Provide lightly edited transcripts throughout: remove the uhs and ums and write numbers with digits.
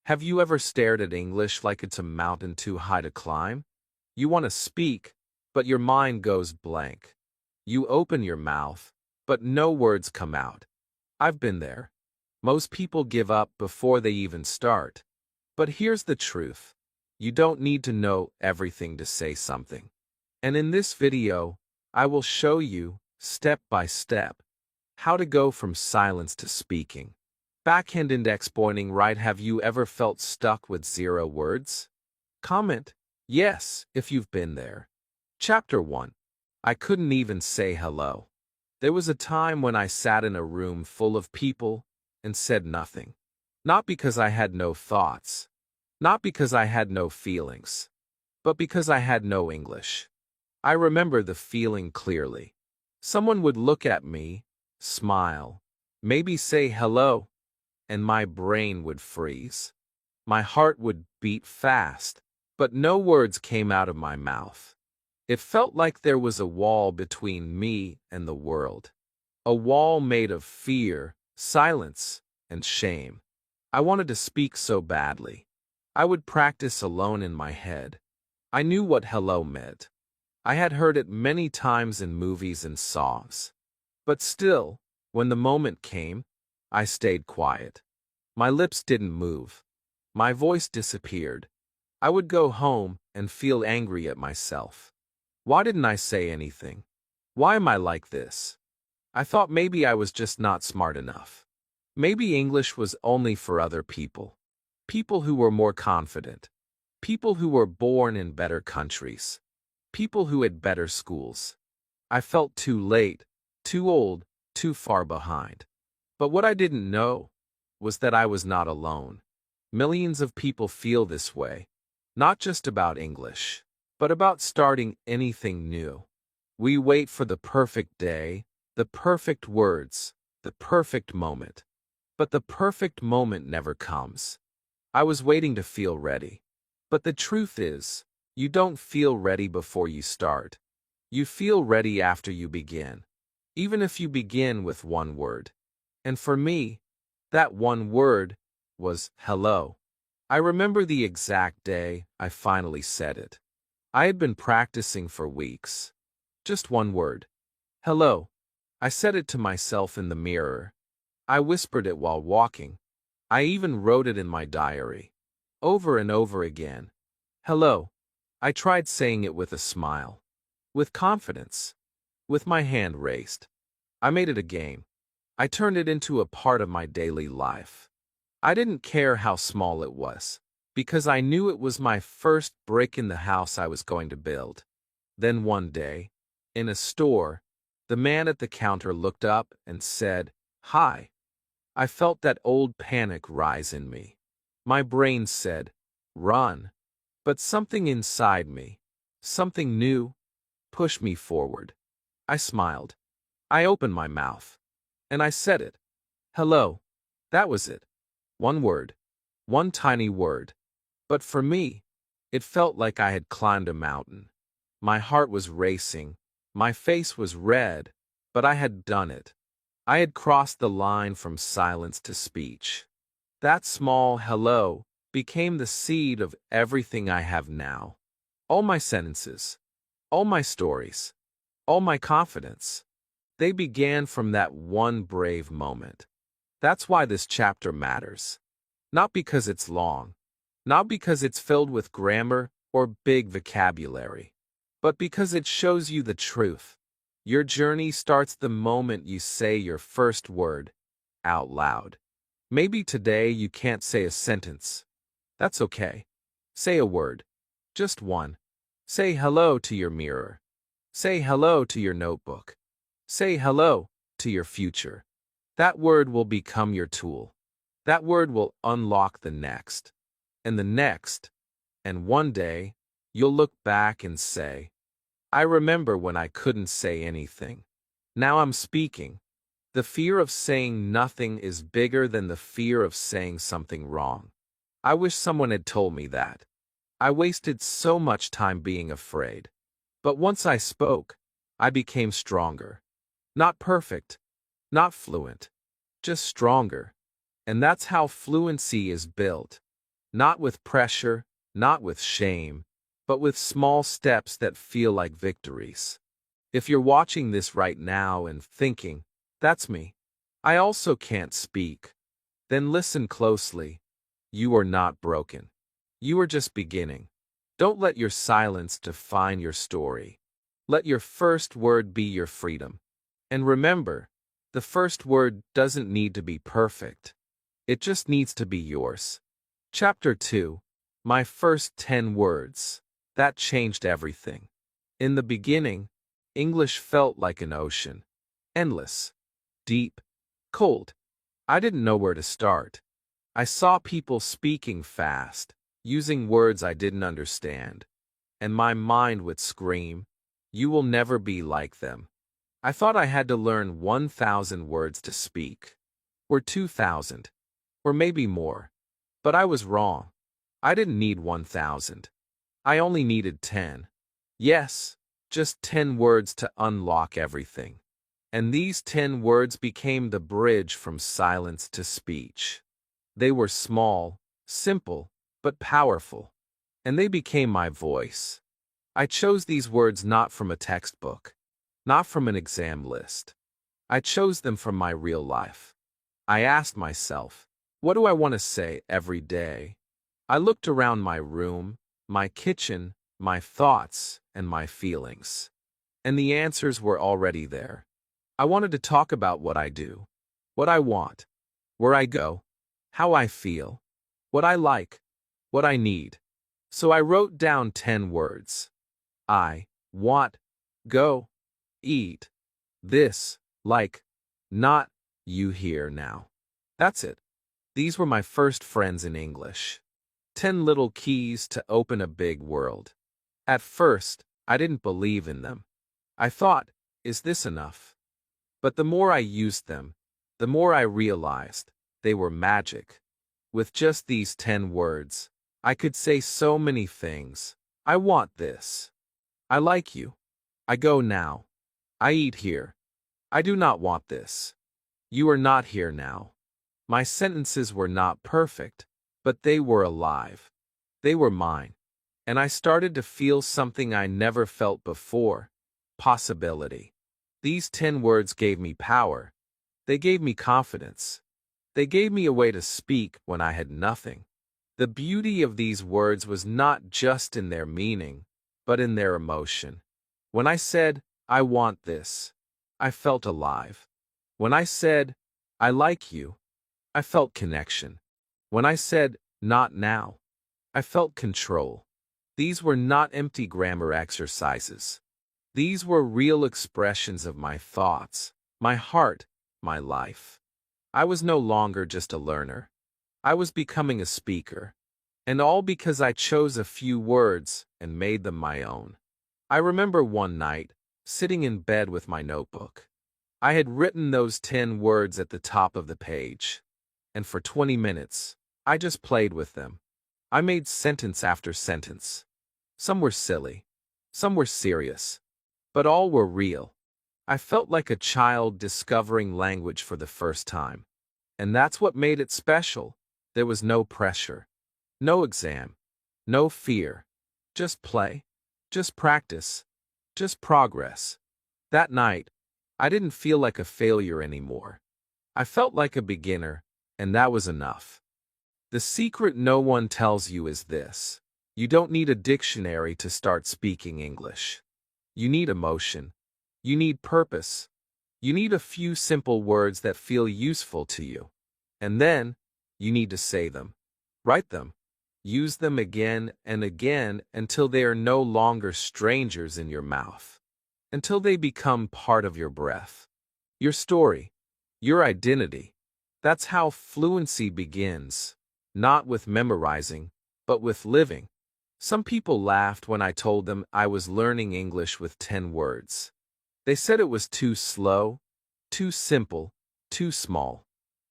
Have you ever stared at English like it's a mountain too high to climb? You want to speak, but your mind goes blank. You open your mouth, but no words come out. I've been there. Most people give up before they even start. But here's the truth. You don't need to know everything to say something. And in this video, I will show you, step by step, how to go from silence to speaking. Backhand index pointing right. Have you ever felt stuck with 0 words? Comment yes if you've been there. Chapter 1. I couldn't even say hello. There was a time when I sat in a room full of people and said nothing. Not because I had no thoughts, not because I had no feelings, but because I had no English. I remember the feeling clearly. Someone would look at me, smile, maybe say hello, and my brain would freeze. My heart would beat fast, but no words came out of my mouth. It felt like there was a wall between me and the world. A wall made of fear, silence, and shame. I wanted to speak so badly. I would practice alone in my head. I knew what hello meant. I had heard it many times in movies and songs. But still, when the moment came, I stayed quiet. My lips didn't move. My voice disappeared. I would go home and feel angry at myself. Why didn't I say anything? Why am I like this? I thought maybe I was just not smart enough. Maybe English was only for other people. People who were more confident. People who were born in better countries. People who had better schools. I felt too late, too old, too far behind. But what I didn't know was that I was not alone. Millions of people feel this way, not just about English, but about starting anything new. We wait for the perfect day, the perfect words, the perfect moment. But the perfect moment never comes. I was waiting to feel ready. But the truth is, you don't feel ready before you start. You feel ready after you begin, even if you begin with one word. And for me, that one word was hello. I remember the exact day I finally said it. I had been practicing for weeks. Just one word. Hello. I said it to myself in the mirror. I whispered it while walking. I even wrote it in my diary. Over and over again. Hello. I tried saying it with a smile. With confidence. With my hand raised. I made it a game. I turned it into a part of my daily life. I didn't care how small it was, because I knew it was my first brick in the house I was going to build. Then one day, in a store, the man at the counter looked up and said, "Hi." I felt that old panic rise in me. My brain said, "Run." But something inside me, something new, pushed me forward. I smiled. I opened my mouth. And I said it. Hello. That was it. One word. One tiny word. But for me, it felt like I had climbed a mountain. My heart was racing. My face was red. But I had done it. I had crossed the line from silence to speech. That small hello became the seed of everything I have now. All my sentences. All my stories. All my confidence. They began from that one brave moment. That's why this chapter matters. Not because it's long, not because it's filled with grammar or big vocabulary, but because it shows you the truth. Your journey starts the moment you say your first word out loud. Maybe today you can't say a sentence. That's okay. Say a word. Just one. Say hello to your mirror. Say hello to your notebook. Say hello to your future. That word will become your tool. That word will unlock the next, and the next, and one day, you'll look back and say, I remember when I couldn't say anything. Now I'm speaking. The fear of saying nothing is bigger than the fear of saying something wrong. I wish someone had told me that. I wasted so much time being afraid. But once I spoke, I became stronger. Not perfect, not fluent, just stronger. And that's how fluency is built. Not with pressure, not with shame, but with small steps that feel like victories. If you're watching this right now and thinking, that's me, I also can't speak, then listen closely. You are not broken. You are just beginning. Don't let your silence define your story. Let your first word be your freedom. And remember, the first word doesn't need to be perfect. It just needs to be yours. Chapter 2. My first 10 words. That changed everything. In the beginning, English felt like an ocean. Endless. Deep. Cold. I didn't know where to start. I saw people speaking fast, using words I didn't understand. And my mind would scream, "You will never be like them." I thought I had to learn 1,000 words to speak. Or 2,000. Or maybe more. But I was wrong. I didn't need 1,000. I only needed 10. Yes, just 10 words to unlock everything. And these 10 words became the bridge from silence to speech. They were small, simple, but powerful. And they became my voice. I chose these words not from a textbook, not from an exam list. I chose them from my real life. I asked myself, what do I want to say every day? I looked around my room, my kitchen, my thoughts, and my feelings. And the answers were already there. I wanted to talk about what I do, what I want, where I go, how I feel, what I like, what I need. So I wrote down 10 words. I want, go, eat, this, like, not, you here now. That's it. These were my first friends in English. 10 little keys to open a big world. At first, I didn't believe in them. I thought, is this enough? But the more I used them, the more I realized they were magic. With just these 10 words, I could say so many things. I want this. I like you. I go now. I eat here. I do not want this. You are not here now. My sentences were not perfect, but they were alive. They were mine. And I started to feel something I never felt before. Possibility. These 10 words gave me power. They gave me confidence. They gave me a way to speak when I had nothing. The beauty of these words was not just in their meaning, but in their emotion. When I said, I want this, I felt alive. When I said, I like you, I felt connection. When I said, not now, I felt control. These were not empty grammar exercises. These were real expressions of my thoughts, my heart, my life. I was no longer just a learner. I was becoming a speaker. And all because I chose a few words and made them my own. I remember one night, sitting in bed with my notebook. I had written those 10 words at the top of the page. And for 20 minutes, I just played with them. I made sentence after sentence. Some were silly. Some were serious. But all were real. I felt like a child discovering language for the first time. And that's what made it special. There was no pressure. No exam. No fear. Just play. Just practice. Just progress. That night, I didn't feel like a failure anymore. I felt like a beginner, and that was enough. The secret no one tells you is this. You don't need a dictionary to start speaking English. You need emotion. You need purpose. You need a few simple words that feel useful to you. And then, you need to say them. Write them. Use them again and again until they are no longer strangers in your mouth. Until they become part of your breath. Your story. Your identity. That's how fluency begins. Not with memorizing, but with living. Some people laughed when I told them I was learning English with 10 words. They said it was too slow, too simple, too small.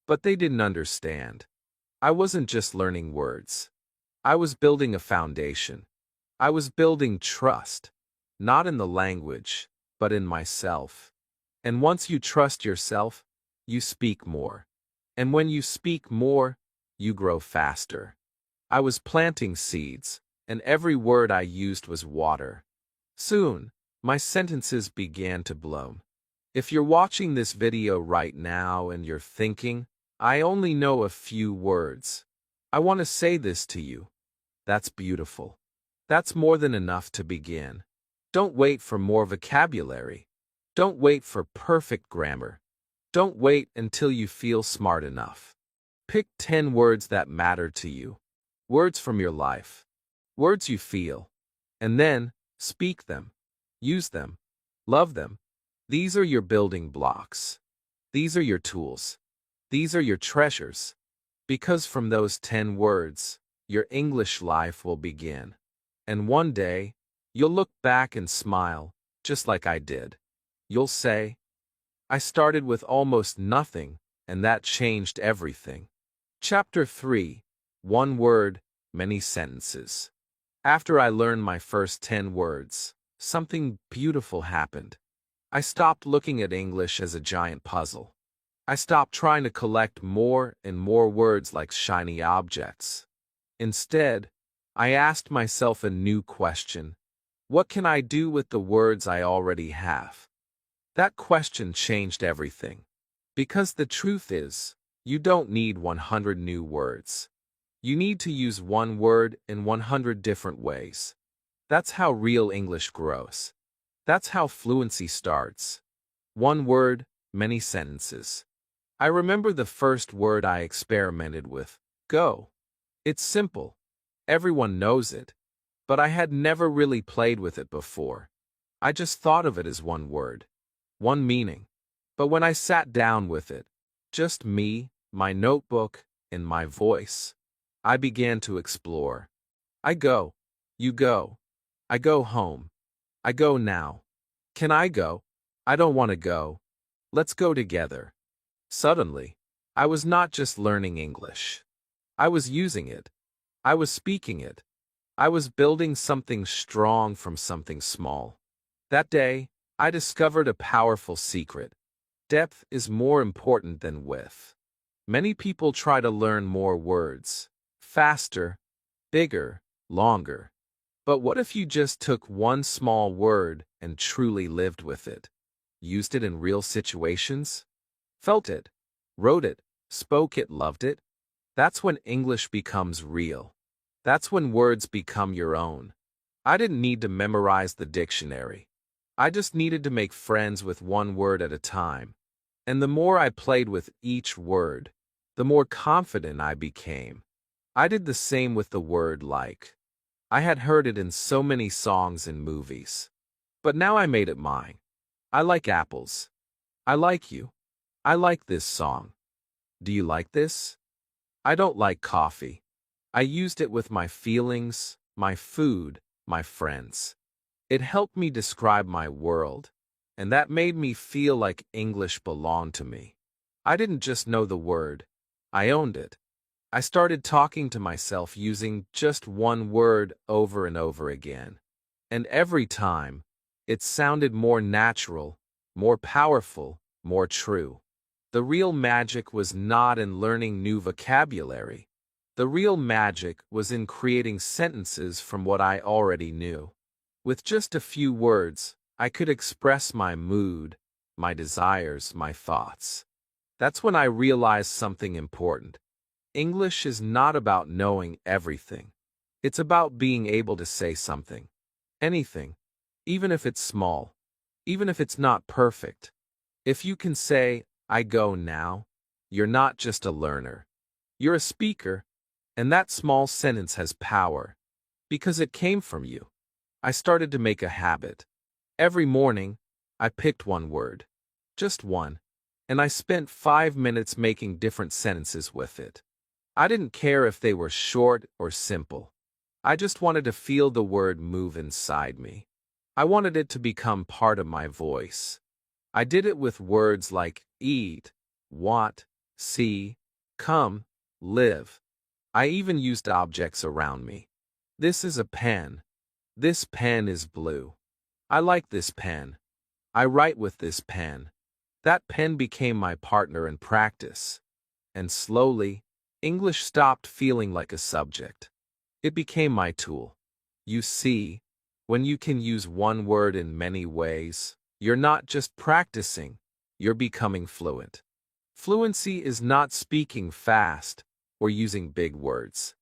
But they didn't understand. I wasn't just learning words. I was building a foundation. I was building trust, not in the language, but in myself. And once you trust yourself, you speak more. And when you speak more, you grow faster. I was planting seeds, and every word I used was water. Soon, my sentences began to bloom. If you're watching this video right now and you're thinking, I only know a few words, I want to say this to you. That's beautiful. That's more than enough to begin. Don't wait for more vocabulary. Don't wait for perfect grammar. Don't wait until you feel smart enough. Pick 10 words that matter to you. Words from your life. Words you feel. And then, speak them. Use them. Love them. These are your building blocks. These are your tools. These are your treasures. Because from those 10 words, your English life will begin. And one day, you'll look back and smile, just like I did. You'll say, I started with almost nothing, and that changed everything. Chapter 3. One word, many sentences. After I learned my first 10 words, something beautiful happened. I stopped looking at English as a giant puzzle. I stopped trying to collect more and more words like shiny objects. Instead, I asked myself a new question. What can I do with the words I already have? That question changed everything. Because the truth is, you don't need 100 new words. You need to use one word in 100 different ways. That's how real English grows. That's how fluency starts. One word, many sentences. I remember the first word I experimented with, go. It's simple. Everyone knows it. But I had never really played with it before. I just thought of it as one word. One meaning. But when I sat down with it, just me, my notebook, and my voice, I began to explore. I go. You go. I go home. I go now. Can I go? I don't want to go. Let's go together. Suddenly, I was not just learning English. I was using it. I was speaking it. I was building something strong from something small. That day, I discovered a powerful secret. Depth is more important than width. Many people try to learn more words, faster, bigger, longer. But what if you just took one small word and truly lived with it? Used it in real situations? Felt it, wrote it, spoke it, loved it? That's when English becomes real. That's when words become your own. I didn't need to memorize the dictionary. I just needed to make friends with one word at a time. And the more I played with each word, the more confident I became. I did the same with the word like. I had heard it in so many songs and movies. But now I made it mine. I like apples. I like you. I like this song. Do you like this? I don't like coffee. I used it with my feelings, my food, my friends. It helped me describe my world, and that made me feel like English belonged to me. I didn't just know the word. I owned it. I started talking to myself using just one word over and over again. And every time, it sounded more natural, more powerful, more true. The real magic was not in learning new vocabulary. The real magic was in creating sentences from what I already knew. With just a few words, I could express my mood, my desires, my thoughts. That's when I realized something important. English is not about knowing everything. It's about being able to say something. Anything. Even if it's small. Even if it's not perfect. If you can say, I go now, you're not just a learner. You're a speaker. And that small sentence has power. Because it came from you. I started to make a habit. Every morning, I picked one word. Just one. And I spent 5 minutes making different sentences with it. I didn't care if they were short or simple. I just wanted to feel the word move inside me. I wanted it to become part of my voice. I did it with words like eat, want, see, come, live. I even used objects around me. This is a pen. This pen is blue. I like this pen. I write with this pen. That pen became my partner in practice. And slowly, English stopped feeling like a subject. It became my tool. You see, when you can use one word in many ways, you're not just practicing, you're becoming fluent. Fluency is not speaking fast or using big words.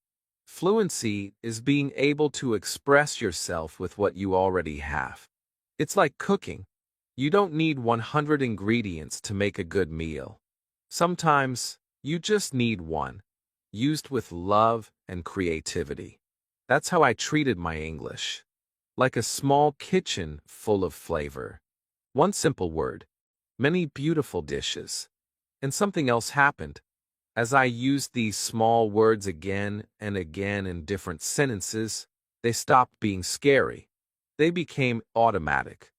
Fluency is being able to express yourself with what you already have. It's like cooking. You don't need 100 ingredients to make a good meal. Sometimes, you just need one, used with love and creativity. That's how I treated my English. Like a small kitchen full of flavor. One simple word, many beautiful dishes. And something else happened. As I used these small words again and again in different sentences, they stopped being scary. They became automatic.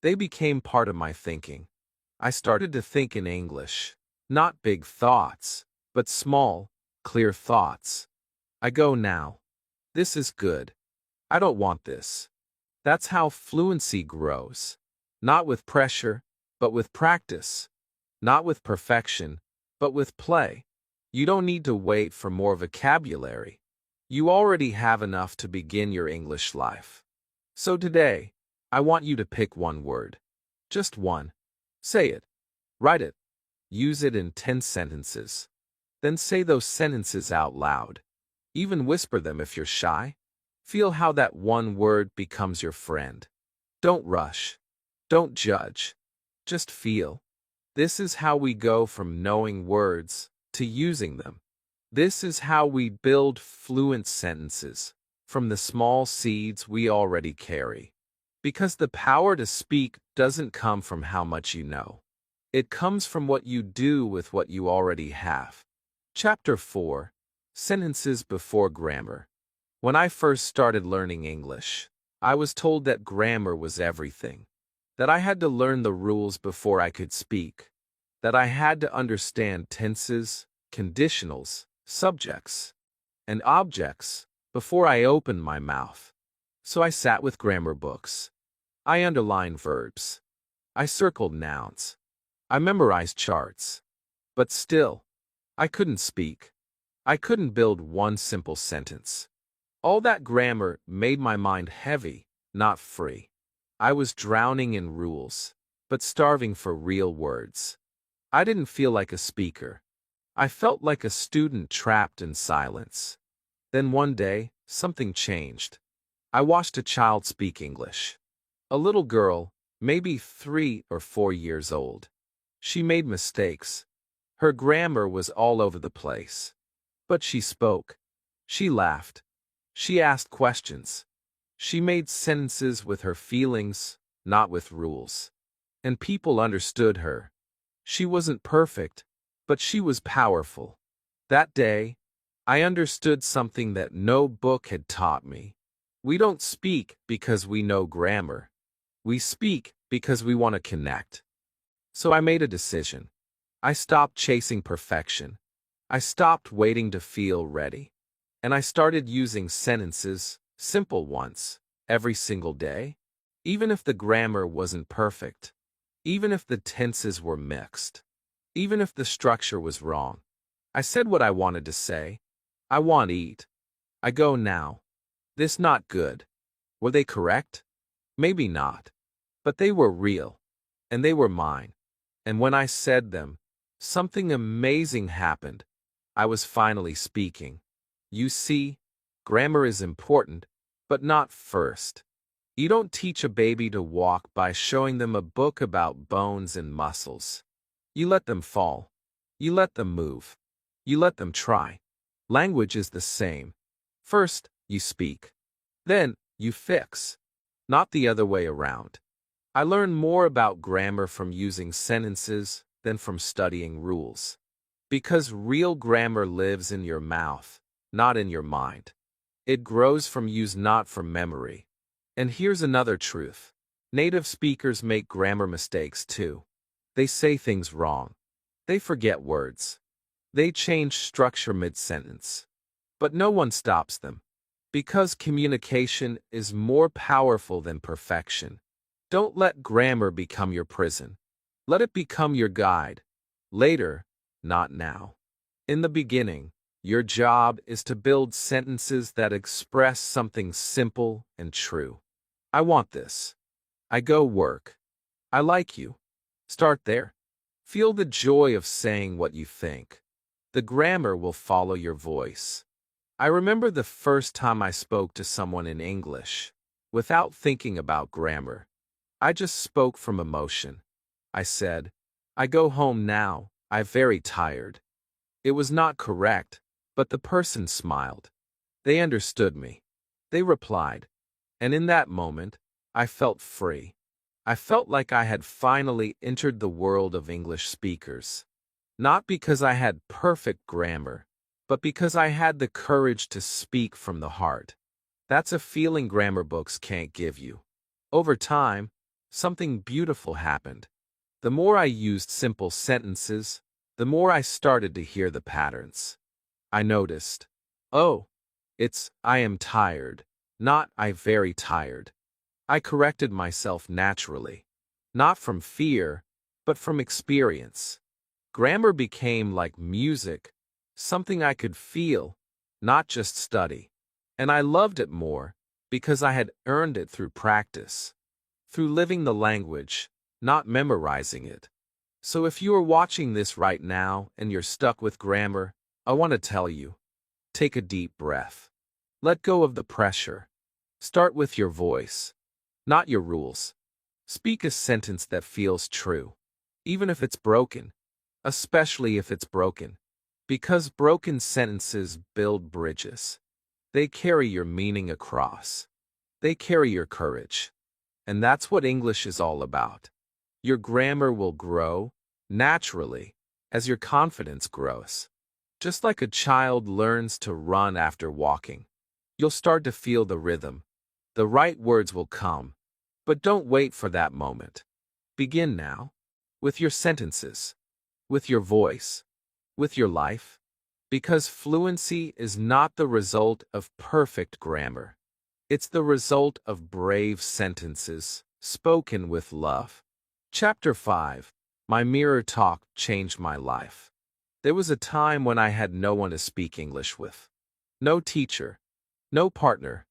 They became part of my thinking. I started to think in English, not big thoughts, but small, clear thoughts. I go now. This is good. I don't want this. That's how fluency grows. Not with pressure, but with practice. Not with perfection, but with play. You don't need to wait for more vocabulary. You already have enough to begin your English life. So today, I want you to pick one word. Just one. Say it. Write it. Use it in 10 sentences. Then say those sentences out loud. Even whisper them if you're shy. Feel how that one word becomes your friend. Don't rush. Don't judge. Just feel. This is how we go from knowing words to using them. This is how we build fluent sentences from the small seeds we already carry. Because the power to speak doesn't come from how much you know. It comes from what you do with what you already have. Chapter 4. Sentences before grammar. When I first started learning English, I was told that grammar was everything. That I had to learn the rules before I could speak. That I had to understand tenses, conditionals, subjects, and objects before I opened my mouth. So I sat with grammar books. I underlined verbs. I circled nouns. I memorized charts. But still, I couldn't speak. I couldn't build one simple sentence. All that grammar made my mind heavy, not free. I was drowning in rules, but starving for real words. I didn't feel like a speaker. I felt like a student trapped in silence. Then one day, something changed. I watched a child speak English. A little girl, maybe 3 or 4 years old. She made mistakes. Her grammar was all over the place. But she spoke. She laughed. She asked questions. She made sentences with her feelings, not with rules. And people understood her. She wasn't perfect, but she was powerful. That day, I understood something that no book had taught me. We don't speak because we know grammar. We speak because we want to connect. So I made a decision. I stopped chasing perfection. I stopped waiting to feel ready. And I started using sentences, simple ones, every single day. Even if the grammar wasn't perfect. Even if the tenses were mixed. Even if the structure was wrong. I said what I wanted to say. I want eat. I go now. This not good. Were they correct? Maybe not. But they were real. And they were mine. And when I said them, something amazing happened. I was finally speaking. You see, grammar is important, but not first. You don't teach a baby to walk by showing them a book about bones and muscles. You let them fall. You let them move. You let them try. Language is the same. First, you speak. Then, you fix. Not the other way around. I learned more about grammar from using sentences than from studying rules. Because real grammar lives in your mouth, not in your mind. It grows from use, not from memory. And here's another truth. Native speakers make grammar mistakes too. They say things wrong. They forget words. They change structure mid-sentence. But no one stops them. Because communication is more powerful than perfection. Don't let grammar become your prison. Let it become your guide. Later, not now. In the beginning, Your job is to build sentences that express something simple and true. I want this. I go work. I like you. Start there. Feel the joy of saying what you think. The grammar will follow your voice. I remember the first time I spoke to someone in English, without thinking about grammar. I just spoke from emotion. I said, I go home now, I'm very tired. It was not correct, but the person smiled. They understood me. They replied. And in that moment, I felt free. I felt like I had finally entered the world of English speakers. Not because I had perfect grammar, but because I had the courage to speak from the heart. That's a feeling grammar books can't give you. Over time, something beautiful happened. The more I used simple sentences, the more I started to hear the patterns. I noticed, oh, it's I am tired, not I very tired. I corrected myself naturally, not from fear, but from experience. Grammar became like music, something I could feel, not just study. And I loved it more because I had earned it through practice, through living the language, not memorizing it. So if you are watching this right now and you're stuck with grammar, I want to tell you, take a deep breath. Let go of the pressure. Start with your voice, not your rules. Speak a sentence that feels true, even if it's broken, especially if it's broken. Because broken sentences build bridges. They carry your meaning across. They carry your courage. And that's what English is all about. Your grammar will grow, naturally, as your confidence grows. Just like a child learns to run after walking. You'll start to feel the rhythm. The right words will come. But don't wait for that moment. Begin now. With your sentences. With your voice. With your life. Because fluency is not the result of perfect grammar. It's the result of brave sentences, spoken with love. Chapter 5. My mirror talk changed my life. There was a time when I had no one to speak English with. No teacher. No partner.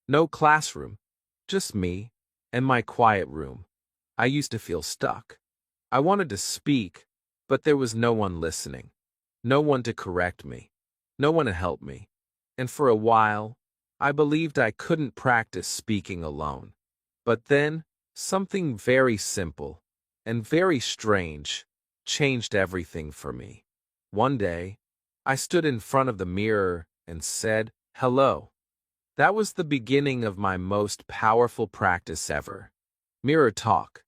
No classroom. Just me and my quiet room. I used to feel stuck. I wanted to speak, but there was no one listening. No one to correct me. No one to help me. And for a while, I believed I couldn't practice speaking alone. But then, something very simple and very strange changed everything for me. One day, I stood in front of the mirror and said, hello. That was the beginning of my most powerful practice ever. Mirror talk.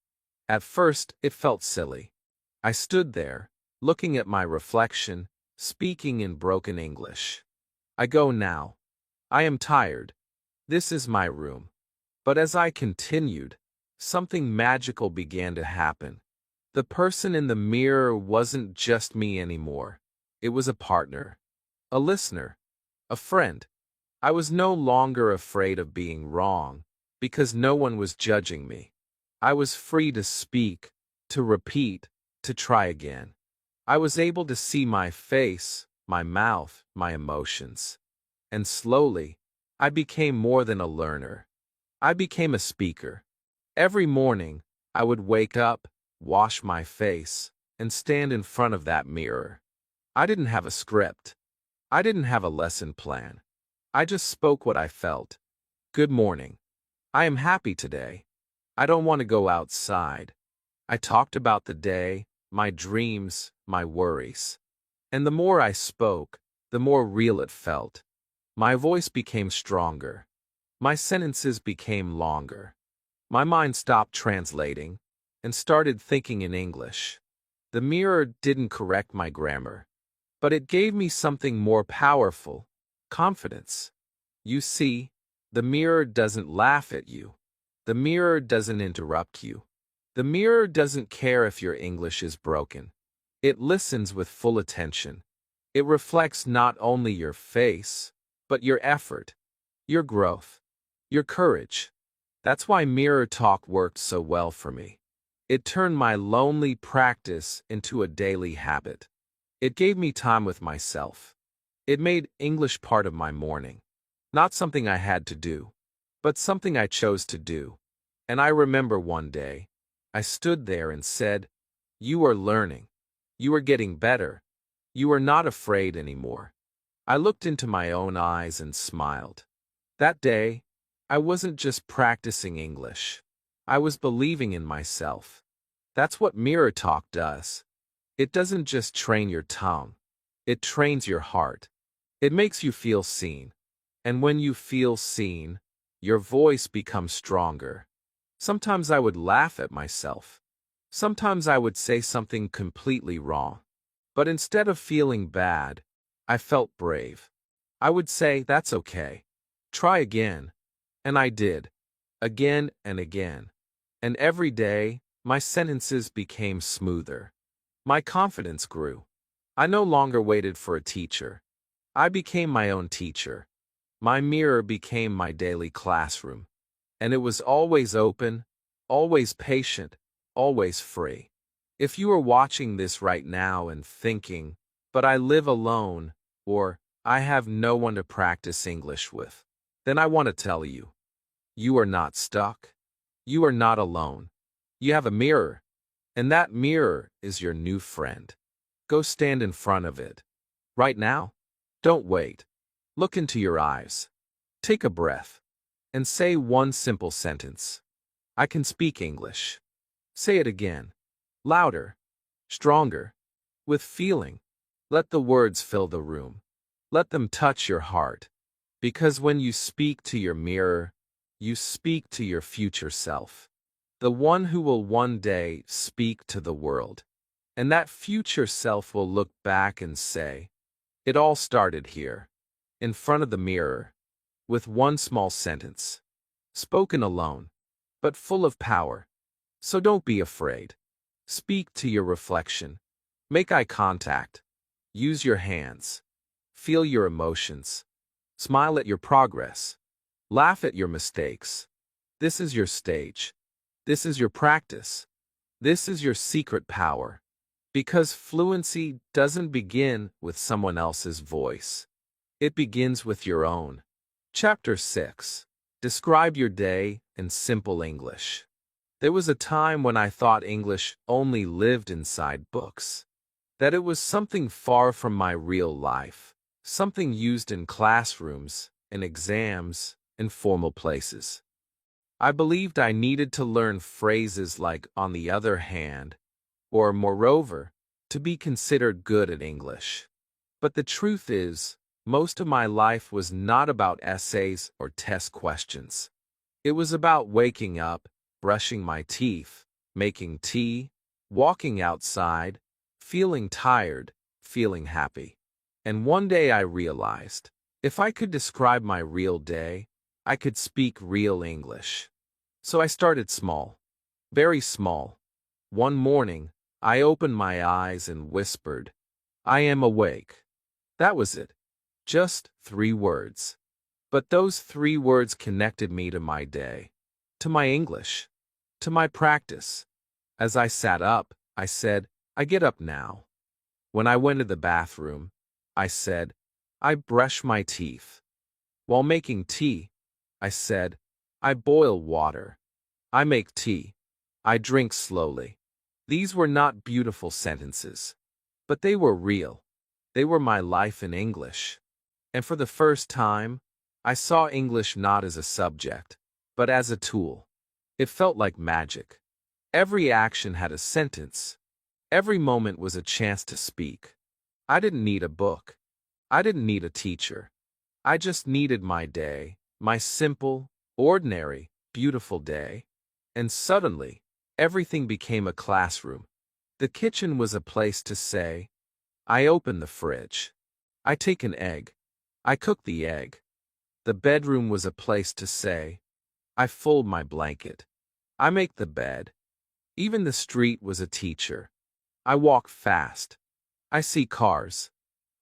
At first, it felt silly. I stood there, looking at my reflection, speaking in broken English. I go now. I am tired. This is my room. But as I continued, something magical began to happen. The person in the mirror wasn't just me anymore. It was a partner, a listener, a friend. I was no longer afraid of being wrong, because no one was judging me. I was free to speak, to repeat, to try again. I was able to see my face, my mouth, my emotions. And slowly, I became more than a learner. I became a speaker. Every morning, I would wake up, wash my face, and stand in front of that mirror. I didn't have a script. I didn't have a lesson plan. I just spoke what I felt. Good morning. I am happy today. I don't want to go outside. I talked about the day, my dreams, my worries. And the more I spoke, the more real it felt. My voice became stronger. My sentences became longer. My mind stopped translating and started thinking in English. The mirror didn't correct my grammar, but it gave me something more powerful, confidence. You see, the mirror doesn't laugh at you. The mirror doesn't interrupt you. The mirror doesn't care if your English is broken. It listens with full attention. It reflects not only your face, but your effort, your growth, your courage. That's why mirror talk worked so well for me. It turned my lonely practice into a daily habit. It gave me time with myself. It made English part of my morning. Not something I had to do, but something I chose to do. And I remember one day, I stood there and said, "You are learning. You are getting better. You are not afraid anymore." I looked into my own eyes and smiled. That day, I wasn't just practicing English. I was believing in myself. That's what mirror talk does. It doesn't just train your tongue. It trains your heart. It makes you feel seen. And when you feel seen, your voice becomes stronger. Sometimes I would laugh at myself. Sometimes I would say something completely wrong. But instead of feeling bad, I felt brave. I would say, "That's okay. Try again." And I did. Again and again. And every day, my sentences became smoother. My confidence grew. I no longer waited for a teacher. I became my own teacher. My mirror became my daily classroom. And it was always open, always patient, always free. If you are watching this right now and thinking, "But I live alone," or "I have no one to practice English with," then I want to tell you, you are not stuck. You are not alone. You have a mirror, and that mirror is your new friend. Go stand in front of it. Right now. Don't wait. Look into your eyes. Take a breath. And say one simple sentence. "I can speak English." Say it again. Louder. Stronger. With feeling. Let the words fill the room. Let them touch your heart. Because when you speak to your mirror, you speak to your future self. The one who will one day speak to the world. And that future self will look back and say, "It all started here, in front of the mirror, with one small sentence. Spoken alone, but full of power." So don't be afraid. Speak to your reflection. Make eye contact. Use your hands. Feel your emotions. Smile at your progress. Laugh at your mistakes. This is your stage. This is your practice. This is your secret power. Because fluency doesn't begin with someone else's voice. It begins with your own. Chapter 6. Describe your day in simple English. There was a time when I thought English only lived inside books. That it was something far from my real life. Something used in classrooms, in exams, in formal places. I believed I needed to learn phrases like "on the other hand," or "moreover," to be considered good at English. But the truth is, most of my life was not about essays or test questions. It was about waking up, brushing my teeth, making tea, walking outside, feeling tired, feeling happy. And one day I realized, if I could describe my real day, I could speak real English. So I started small. Very small. One morning, I opened my eyes and whispered, "I am awake." That was it. Just 3 words. But those 3 words connected me to my day, to my English, to my practice. As I sat up, I said, "I get up now." When I went to the bathroom, I said, "I brush my teeth." While making tea, I said, "I boil water." I make tea. I drink slowly. These were not beautiful sentences, but they were real. They were my life in English. And for the first time, I saw English not as a subject, but as a tool. It felt like magic. Every action had a sentence. Every moment was a chance to speak. I didn't need a book. I didn't need a teacher. I just needed my day, my simple, ordinary, beautiful day. And suddenly, everything became a classroom. The kitchen was a place to say, "I open the fridge. I take an egg. I cook the egg." The bedroom was a place to say, "I fold my blanket. I make the bed." Even the street was a teacher. I walk fast. I see cars.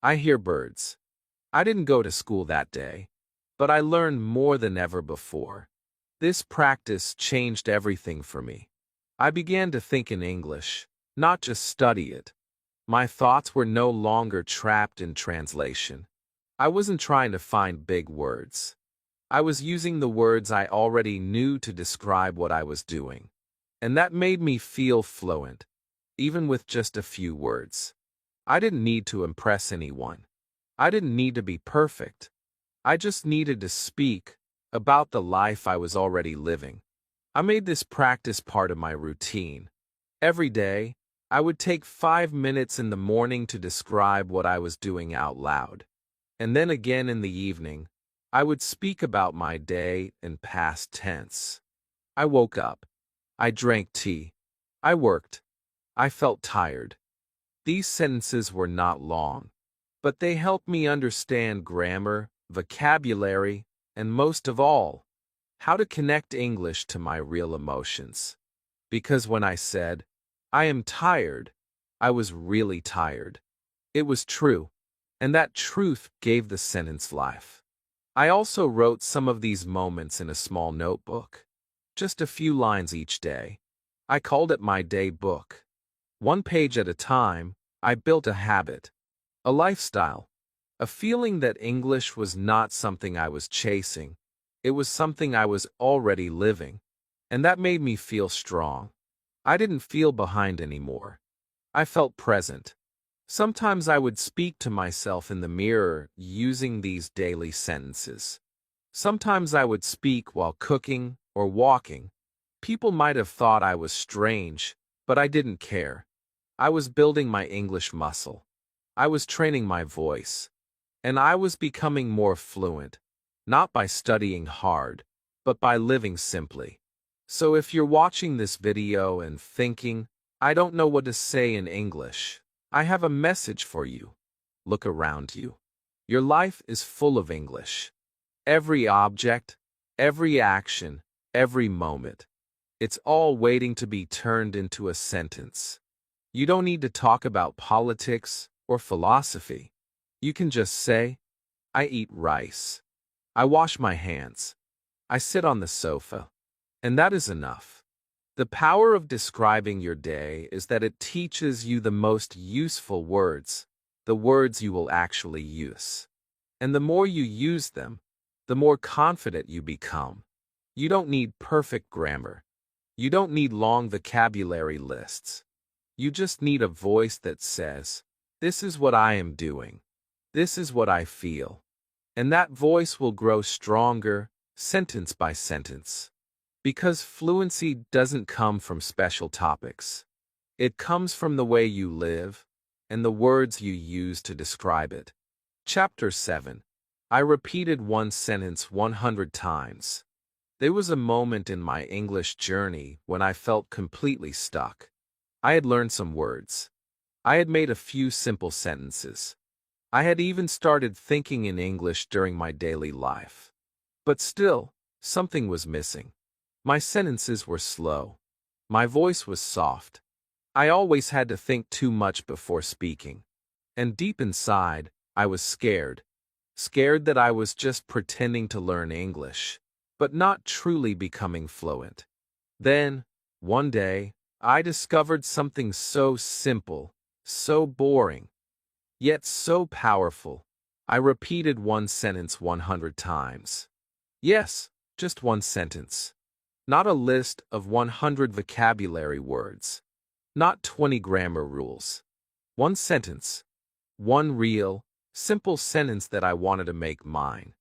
I hear birds. I didn't go to school that day, but I learned more than ever before. This practice changed everything for me. I began to think in English, not just study it. My thoughts were no longer trapped in translation. I wasn't trying to find big words. I was using the words I already knew to describe what I was doing. And that made me feel fluent, even with just a few words. I didn't need to impress anyone. I didn't need to be perfect. I just needed to speak about the life I was already living. I made this practice part of my routine. Every day, I would take 5 minutes in the morning to describe what I was doing out loud. And then again in the evening, I would speak about my day in past tense. I woke up. I drank tea. I worked. I felt tired. These sentences were not long, but they helped me understand grammar, vocabulary, and most of all, how to connect English to my real emotions. Because when I said, I am tired, I was really tired. It was true, and that truth gave the sentence life. I also wrote some of these moments in a small notebook, just a few lines each day. I called it my day book. One page at a time, I built a habit, a lifestyle, a feeling that English was not something I was chasing. It was something I was already living, and that made me feel strong. I didn't feel behind anymore. I felt present. Sometimes I would speak to myself in the mirror using these daily sentences. Sometimes I would speak while cooking or walking. People might have thought I was strange, but I didn't care. I was building my English muscle. I was training my voice. And I was becoming more fluent, not by studying hard, but by living simply. So if you're watching this video and thinking, I don't know what to say in English, I have a message for you. Look around you. Your life is full of English. Every object, every action, every moment. It's all waiting to be turned into a sentence. You don't need to talk about politics or philosophy. You can just say, I eat rice. I wash my hands. I sit on the sofa. And that is enough. The power of describing your day is that it teaches you the most useful words, the words you will actually use. And the more you use them, the more confident you become. You don't need perfect grammar. You don't need long vocabulary lists. You just need a voice that says, this is what I am doing. This is what I feel. And that voice will grow stronger, sentence by sentence. Because fluency doesn't come from special topics. It comes from the way you live and the words you use to describe it. Chapter 7. I repeated one sentence 100 times. There was a moment in my English journey when I felt completely stuck. I had learned some words. I had made a few simple sentences. I had even started thinking in English during my daily life. But still, something was missing. My sentences were slow. My voice was soft. I always had to think too much before speaking. And deep inside, I was scared. Scared that I was just pretending to learn English, but not truly becoming fluent. Then, one day, I discovered something so simple, so boring, yet so powerful. I repeated one sentence 100 times. Yes, just one sentence. Not a list of 100 vocabulary words. Not 20 grammar rules. One sentence. One real, simple sentence that I wanted to make mine.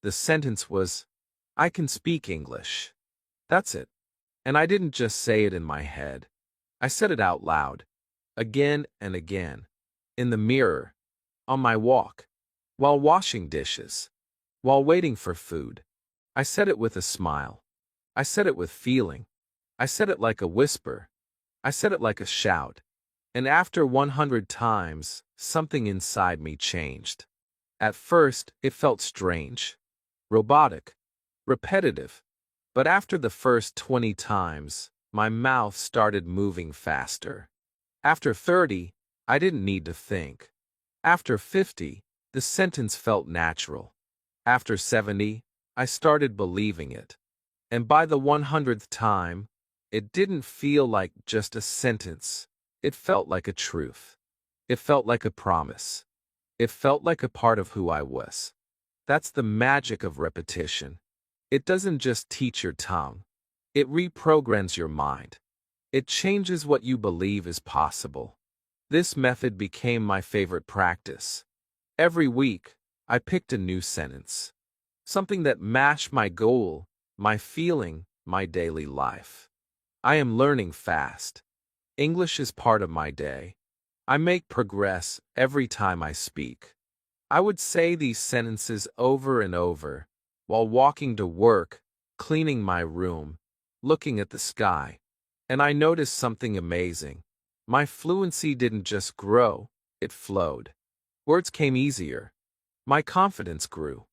The sentence was, I can speak English. That's it. And I didn't just say it in my head. I said it out loud. Again and again. In the mirror. On my walk. While washing dishes. While waiting for food. I said it with a smile. I said it with feeling. I said it like a whisper. I said it like a shout. And after 100 times, something inside me changed. At first, it felt strange. Robotic. Repetitive. But after the first 20 times, my mouth started moving faster. After 30, I didn't need to think. After 50, the sentence felt natural. After 70, I started believing it. And by the 100th time, it didn't feel like just a sentence. It felt like a truth. It felt like a promise. It felt like a part of who I was. That's the magic of repetition. It doesn't just teach your tongue. It reprograms your mind. It changes what you believe is possible. This method became my favorite practice. Every week, I picked a new sentence. Something that matched my goal, my feeling, my daily life. I am learning fast. English is part of my day. I make progress every time I speak. I would say these sentences over and over, while walking to work, cleaning my room, looking at the sky. And I noticed something amazing. My fluency didn't just grow, it flowed. Words came easier. My confidence grew.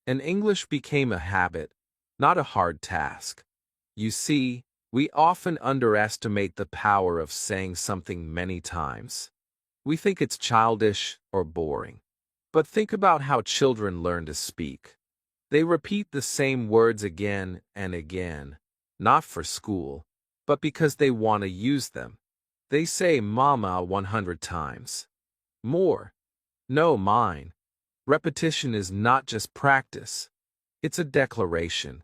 And English became a habit, not a hard task. You see, we often underestimate the power of saying something many times. We think it's childish or boring. But think about how children learn to speak. They repeat the same words again and again, not for school, but because they want to use them. They say mama 100 times. More. No, mine. Repetition is not just practice. It's a declaration,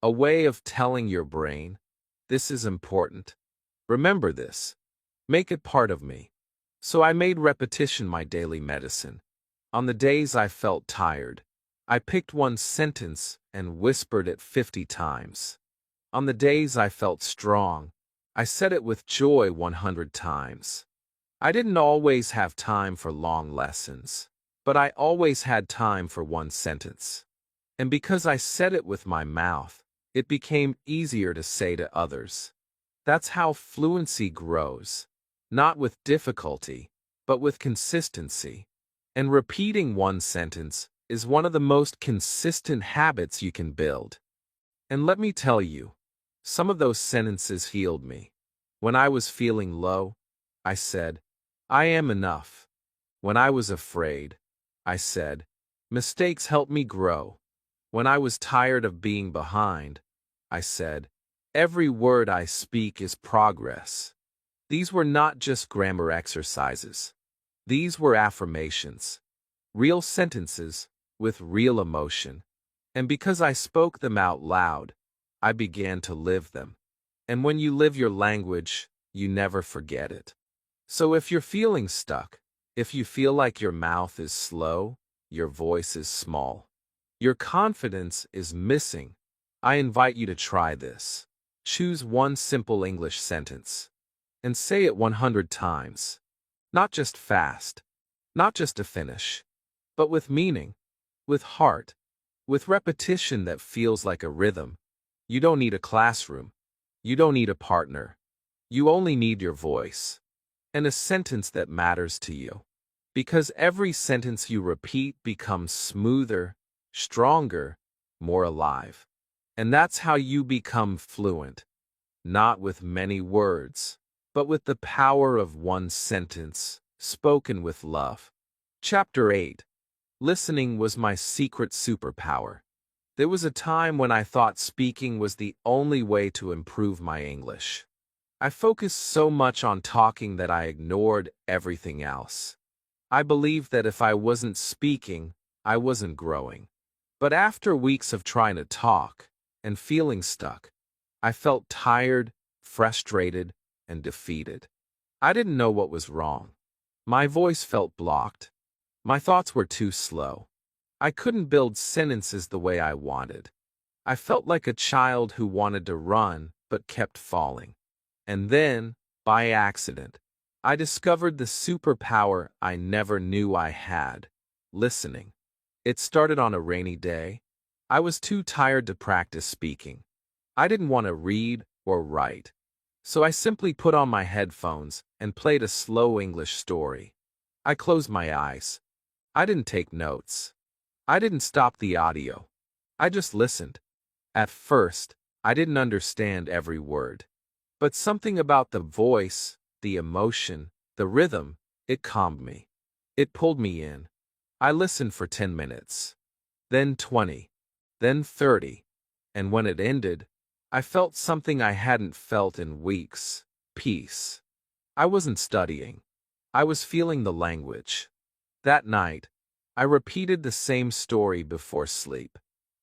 a way of telling your brain, this is important. Remember this. Make it part of me. So I made repetition my daily medicine. On the days I felt tired, I picked one sentence and whispered it 50 times. On the days I felt strong, I said it with joy 100 times. I didn't always have time for long lessons, but I always had time for one sentence. And because I said it with my mouth, it became easier to say to others. That's how fluency grows, not with difficulty, but with consistency. And repeating one sentence is one of the most consistent habits you can build. And let me tell you, some of those sentences healed me. When I was feeling low, I said, I am enough. When I was afraid, I said, mistakes help me grow. When I was tired of being behind, I said, every word I speak is progress. These were not just grammar exercises. These were affirmations, real sentences with real emotion. And because I spoke them out loud, I began to live them. And when you live your language, you never forget it. So if you're feeling stuck, if you feel like your mouth is slow, your voice is small, your confidence is missing, I invite you to try this. Choose one simple English sentence and say it 100 times. Not just fast, not just to finish, but with meaning, with heart, with repetition that feels like a rhythm. You don't need a classroom. You don't need a partner. You only need your voice and a sentence that matters to you. Because every sentence you repeat becomes smoother, stronger, more alive. And that's how you become fluent, not with many words, but with the power of one sentence, spoken with love. Chapter 8. Listening was my secret superpower. There was a time when I thought speaking was the only way to improve my English. I focused so much on talking that I ignored everything else. I believed that if I wasn't speaking, I wasn't growing. But after weeks of trying to talk and feeling stuck, I felt tired, frustrated, and defeated. I didn't know what was wrong. My voice felt blocked. My thoughts were too slow. I couldn't build sentences the way I wanted. I felt like a child who wanted to run but kept falling. And then, by accident, I discovered the superpower I never knew I had: listening. It started on a rainy day. I was too tired to practice speaking. I didn't want to read or write. So I simply put on my headphones and played a slow English story. I closed my eyes. I didn't take notes. I didn't stop the audio. I just listened. At first, I didn't understand every word. But something about the voice, the emotion, the rhythm, it calmed me. It pulled me in. I listened for 10 minutes. Then 20. Then 30. And when it ended, I felt something I hadn't felt in weeks: peace. I wasn't studying. I was feeling the language. That night, I repeated the same story before sleep.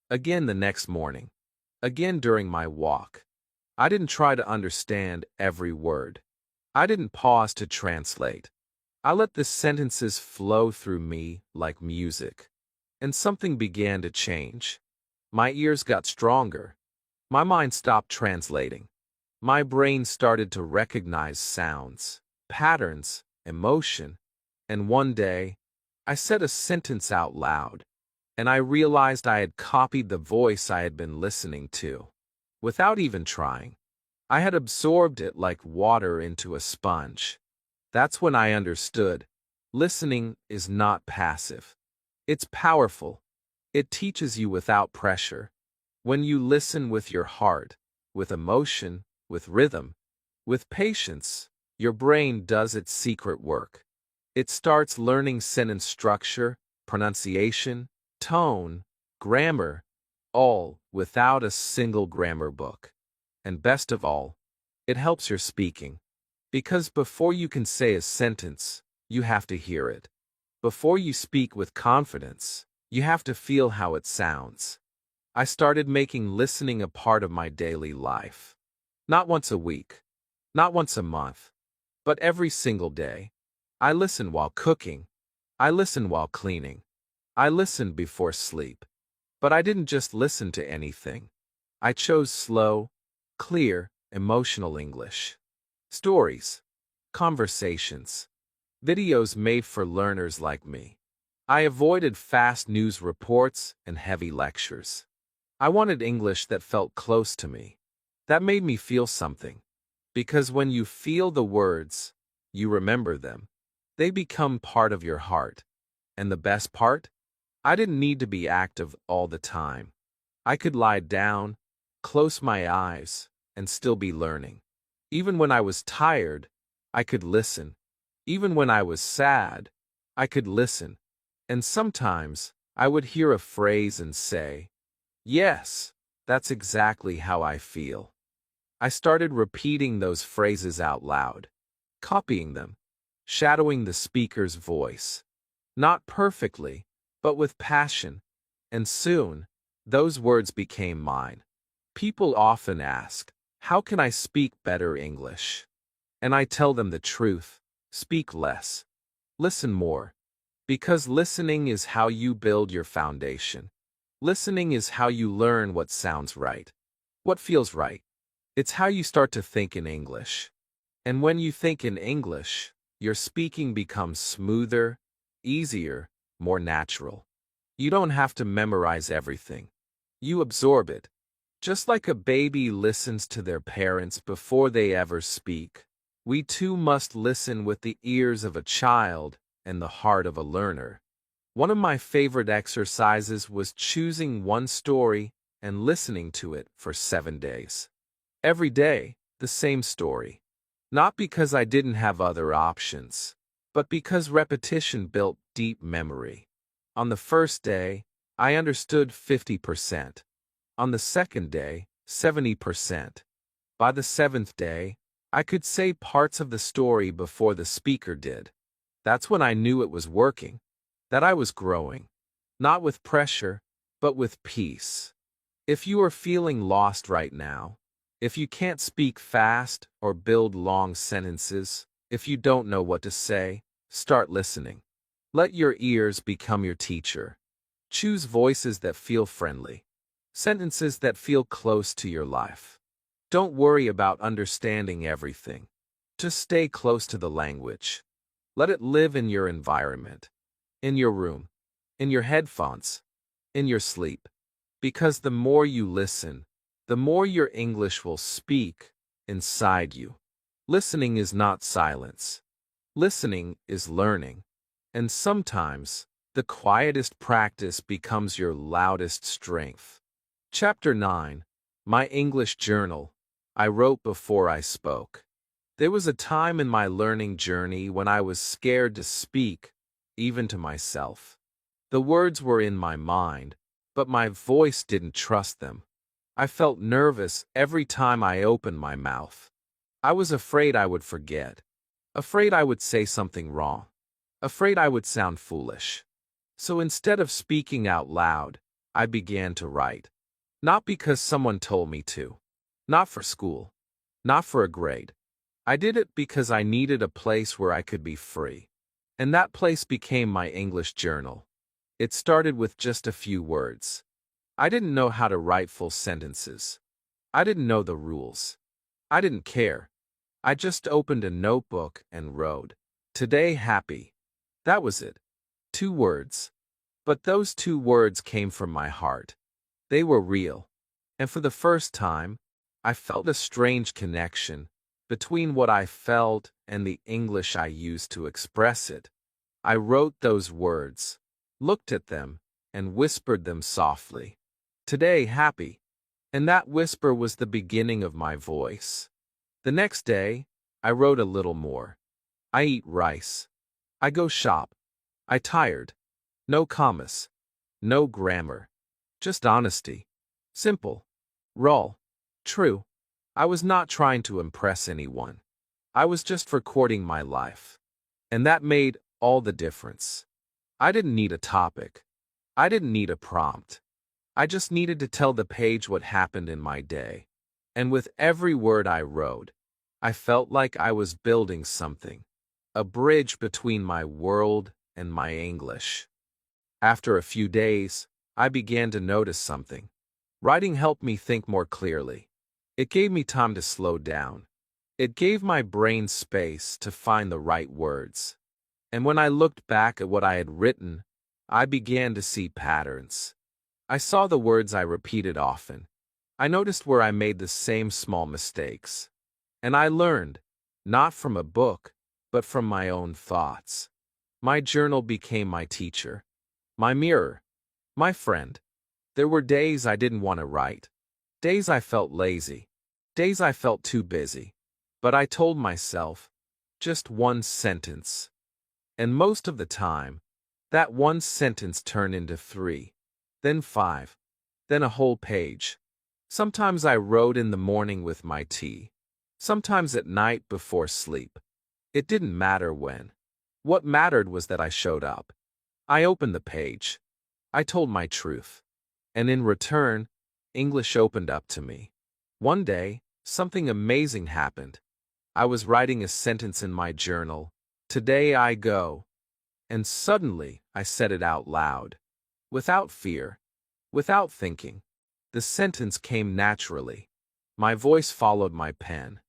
Again the next morning. Again during my walk. I didn't try to understand every word. I didn't pause to translate. I let the sentences flow through me like music. And something began to change. My ears got stronger. My mind stopped translating. My brain started to recognize sounds, patterns, emotion. And one day, I said a sentence out loud, and I realized I had copied the voice I had been listening to. Without even trying, I had absorbed it like water into a sponge. That's when I understood. Listening is not passive. It's powerful. It teaches you without pressure. When you listen with your heart, with emotion, with rhythm, with patience, your brain does its secret work. It starts learning sentence structure, pronunciation, tone, grammar, all without a single grammar book. And best of all, it helps your speaking. Because before you can say a sentence, you have to hear it. Before you speak with confidence, you have to feel how it sounds. I started making listening a part of my daily life. Not once a week, not once a month, but every single day. I listen while cooking. I listen while cleaning. I listened before sleep. But I didn't just listen to anything. I chose slow, clear, emotional English. Stories, conversations, videos made for learners like me. I avoided fast news reports and heavy lectures. I wanted English that felt close to me. That made me feel something. Because when you feel the words, you remember them. They become part of your heart. And the best part? I didn't need to be active all the time. I could lie down, close my eyes, and still be learning. Even when I was tired, I could listen. Even when I was sad, I could listen. And sometimes, I would hear a phrase and say, "Yes, that's exactly how I feel." I started repeating those phrases out loud, copying them, shadowing the speaker's voice. Not perfectly, but with passion. And soon, those words became mine. People often ask, how can I speak better English? And I tell them the truth. Speak less. Listen more. Because listening is how you build your foundation. Listening is how you learn what sounds right, what feels right. It's how you start to think in English. And when you think in English, your speaking becomes smoother, easier, more natural. You don't have to memorize everything. You absorb it. Just like a baby listens to their parents before they ever speak, we too must listen with the ears of a child and the heart of a learner. One of my favorite exercises was choosing one story and listening to it for 7 days. Every day, the same story. Not because I didn't have other options, but because repetition built deep memory. On the first day, I understood 50%. On the second day, 70%. By the 7th day, I could say parts of the story before the speaker did. That's when I knew it was working, that I was growing. Not with pressure, but with peace. If you are feeling lost right now, if you can't speak fast or build long sentences, if you don't know what to say, start listening. Let your ears become your teacher. Choose voices that feel friendly. Sentences that feel close to your life. Don't worry about understanding everything. Just stay close to the language. Let it live in your environment, in your room, in your headphones, in your sleep. Because the more you listen, the more your English will speak inside you. Listening is not silence. Listening is learning. And sometimes, the quietest practice becomes your loudest strength. Chapter 9. My English Journal. I wrote before I spoke. There was a time in my learning journey when I was scared to speak, even to myself. The words were in my mind, but my voice didn't trust them. I felt nervous every time I opened my mouth. I was afraid I would forget. Afraid I would say something wrong. Afraid I would sound foolish. So instead of speaking out loud, I began to write. Not because someone told me to. Not for school. Not for a grade. I did it because I needed a place where I could be free. And that place became my English journal. It started with just a few words. I didn't know how to write full sentences. I didn't know the rules. I didn't care. I just opened a notebook and wrote, "Today happy." That was it. 2 words. But those 2 words came from my heart. They were real. And for the first time, I felt a strange connection between what I felt and the English I used to express it. I wrote those words, looked at them, and whispered them softly. "Today happy." And that whisper was the beginning of my voice. The next day, I wrote a little more. I eat rice. I go shop. I tired. No commas. No grammar. Just honesty. Simple. Raw. True. I was not trying to impress anyone. I was just recording my life. And that made all the difference. I didn't need a topic. I didn't need a prompt. I just needed to tell the page what happened in my day. And with every word I wrote, I felt like I was building something. A bridge between my world and my English. After a few days, I began to notice something. Writing helped me think more clearly. It gave me time to slow down. It gave my brain space to find the right words. And when I looked back at what I had written, I began to see patterns. I saw the words I repeated often. I noticed where I made the same small mistakes. And I learned, not from a book, but from my own thoughts. My journal became my teacher, my mirror, my friend. There were days I didn't want to write. Days I felt lazy. Days I felt too busy. But I told myself, just one sentence. And most of the time, that one sentence turned into 3, then 5, then a whole page. Sometimes I wrote in the morning with my tea. Sometimes at night before sleep. It didn't matter when. What mattered was that I showed up. I opened the page. I told my truth. And in return, English opened up to me. One day, something amazing happened. I was writing a sentence in my journal. "Today I go." And suddenly, I said it out loud. Without fear. Without thinking. The sentence came naturally. My voice followed my pen.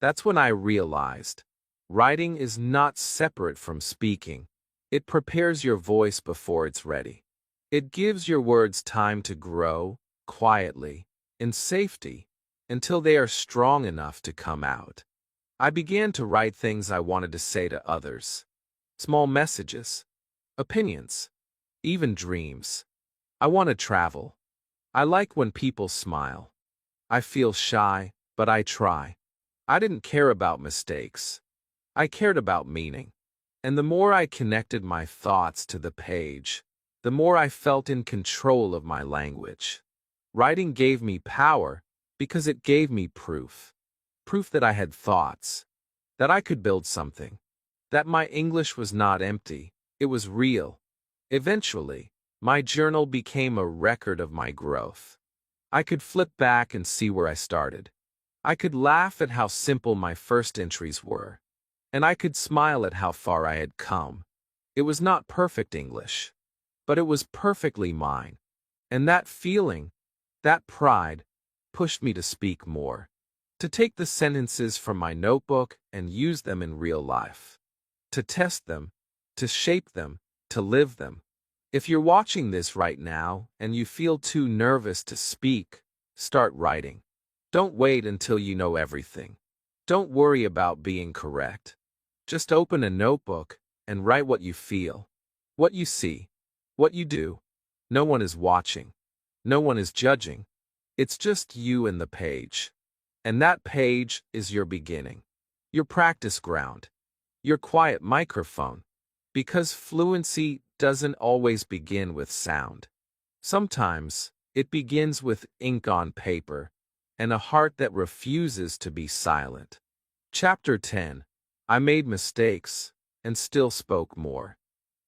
That's when I realized, writing is not separate from speaking. It prepares your voice before it's ready. It gives your words time to grow, quietly, in safety, until they are strong enough to come out. I began to write things I wanted to say to others. Small messages, opinions, even dreams. I want to travel. I like when people smile. I feel shy, but I try. I didn't care about mistakes. I cared about meaning. And the more I connected my thoughts to the page, the more I felt in control of my language. Writing gave me power because it gave me proof. Proof that I had thoughts, that I could build something, that my English was not empty, it was real. Eventually, my journal became a record of my growth. I could flip back and see where I started. I could laugh at how simple my first entries were. And I could smile at how far I had come. It was not perfect English, but it was perfectly mine. And that feeling, that pride, pushed me to speak more. To take the sentences from my notebook and use them in real life. To test them, to shape them, to live them. If you're watching this right now and you feel too nervous to speak, start writing. Don't wait until you know everything. Don't worry about being correct. Just open a notebook and write what you feel, what you see, what you do. No one is watching. No one is judging. It's just you and the page. And that page is your beginning, your practice ground, your quiet microphone. Because fluency doesn't always begin with sound. Sometimes it begins with ink on paper and a heart that refuses to be silent. Chapter 10. I made mistakes and still spoke more.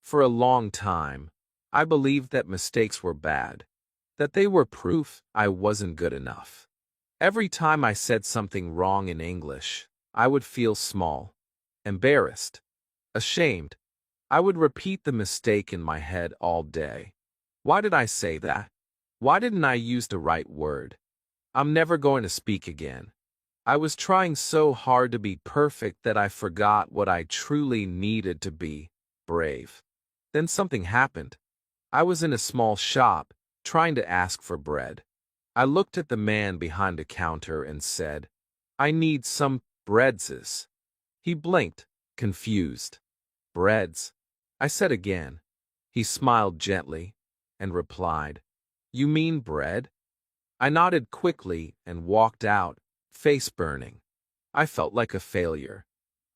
For a long time, I believed that mistakes were bad, that they were proof I wasn't good enough. Every time I said something wrong in English, I would feel small, embarrassed, ashamed. I would repeat the mistake in my head all day. Why did I say that? Why didn't I use the right word? I'm never going to speak again. I was trying so hard to be perfect that I forgot what I truly needed to be: brave. Then something happened. I was in a small shop, trying to ask for bread. I looked at the man behind the counter and said, "I need some breadses." He blinked, confused. "Breads?" I said again. He smiled gently and replied, "You mean bread?" I nodded quickly and walked out, face burning. I felt like a failure.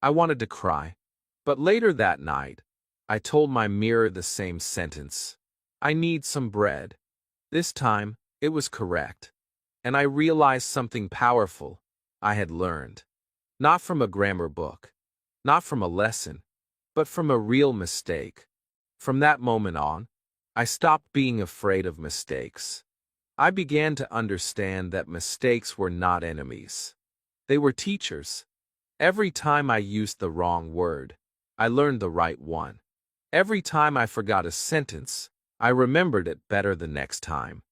I wanted to cry. But later that night, I told my mirror the same sentence: "I need some bread." This time, it was correct. And I realized something powerful I had learned. Not from a grammar book, not from a lesson, but from a real mistake. From that moment on, I stopped being afraid of mistakes. I began to understand that mistakes were not enemies. They were teachers. Every time I used the wrong word, I learned the right one. Every time I forgot a sentence, I remembered it better the next time.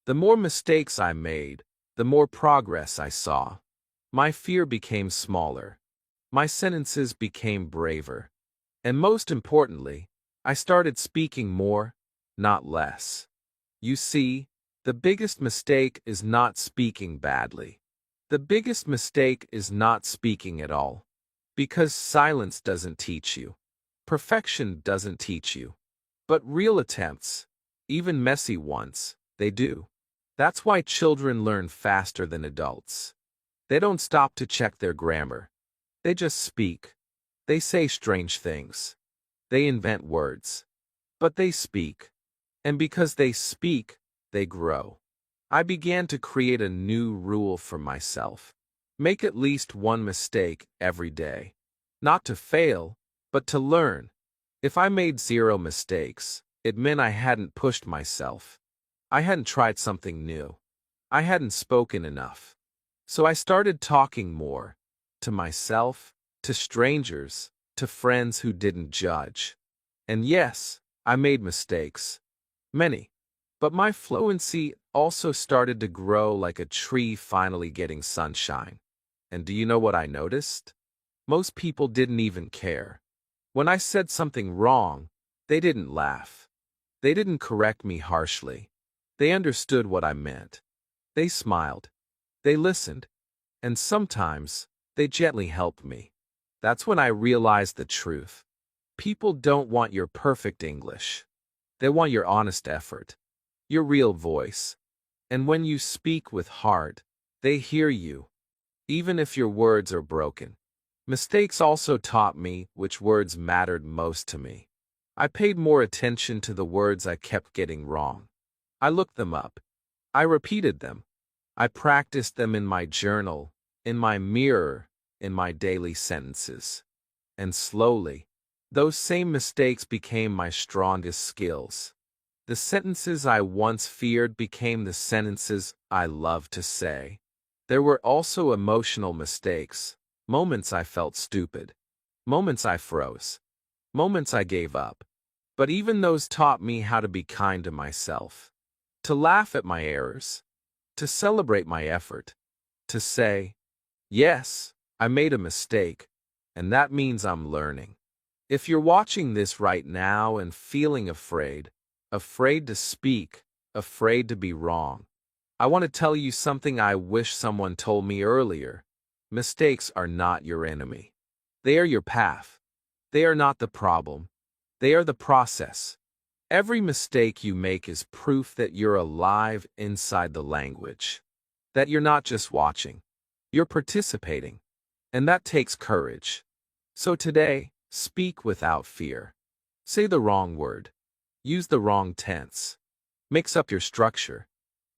The more mistakes I made, the more progress I saw. My fear became smaller. My sentences became braver. And most importantly, I started speaking more, not less. You see, the biggest mistake is not speaking badly. The biggest mistake is not speaking at all. Because silence doesn't teach you. Perfection doesn't teach you. But real attempts, even messy ones, they do. That's why children learn faster than adults. They don't stop to check their grammar. They just speak. They say strange things. They invent words. But they speak. And because they speak, they grow. I began to create a new rule for myself. Make at least one mistake every day. Not to fail, but to learn. If I made 0 mistakes, it meant I hadn't pushed myself. I hadn't tried something new. I hadn't spoken enough. So I started talking more. To myself, to strangers, to friends who didn't judge. And yes, I made mistakes. Many. But my fluency also started to grow like a tree finally getting sunshine. And do you know what I noticed? Most people didn't even care. When I said something wrong, they didn't laugh. They didn't correct me harshly. They understood what I meant. They smiled. They listened. And sometimes, they gently helped me. That's when I realized the truth. People don't want your perfect English. They want your honest effort, your real voice. And when you speak with heart, they hear you, even if your words are broken. Mistakes also taught me which words mattered most to me. I paid more attention to the words I kept getting wrong. I looked them up. I repeated them. I practiced them in my journal, in my mirror, in my daily sentences. And slowly, those same mistakes became my strongest skills. The sentences I once feared became the sentences I loved to say. There were also emotional mistakes, moments I felt stupid, moments I froze, moments I gave up. But even those taught me how to be kind to myself, to laugh at my errors, to celebrate my effort, to say, yes, I made a mistake, and that means I'm learning. If you're watching this right now and feeling afraid, afraid to speak, afraid to be wrong, I want to tell you something I wish someone told me earlier. Mistakes are not your enemy. They are your path. They are not the problem. They are the process. Every mistake you make is proof that you're alive inside the language. That you're not just watching. You're participating. And that takes courage. So today, speak without fear. Say the wrong word. Use the wrong tense. Mix up your structure.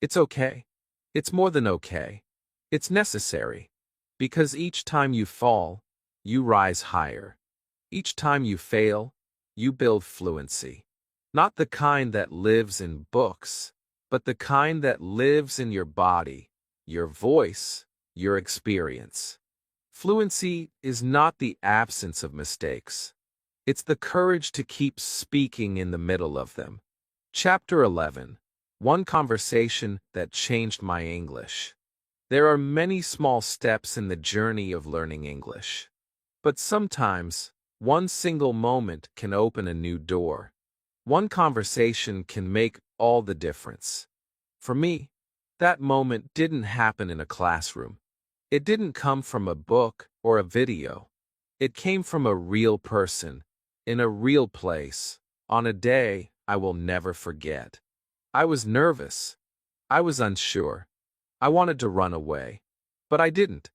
It's okay. It's more than okay. It's necessary. Because each time you fall, you rise higher. Each time you fail, you build fluency. Not the kind that lives in books, but the kind that lives in your body, your voice, your experience. Fluency is not the absence of mistakes. It's the courage to keep speaking in the middle of them. Chapter 11. One conversation that changed my English. There are many small steps in the journey of learning English. But sometimes, one single moment can open a new door. One conversation can make all the difference. For me, that moment didn't happen in a classroom. It didn't come from a book or a video. It came from a real person, in a real place, on a day I will never forget. I was nervous. I was unsure. I wanted to run away. But I didn't.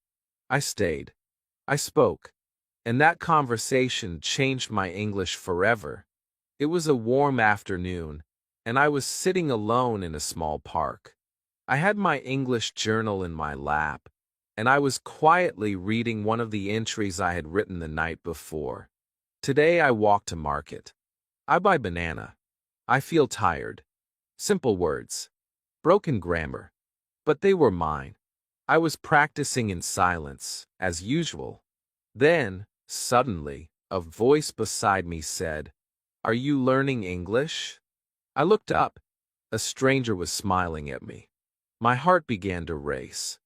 I stayed. I spoke. And that conversation changed my English forever. It was a warm afternoon, and I was sitting alone in a small park. I had my English journal in my lap, and I was quietly reading one of the entries I had written the night before. Today I walk to market. I buy banana. I feel tired. Simple words. Broken grammar. But they were mine. I was practicing in silence, as usual. Then, suddenly, a voice beside me said, "Are you learning English?" I looked up. A stranger was smiling at me. My heart began to race.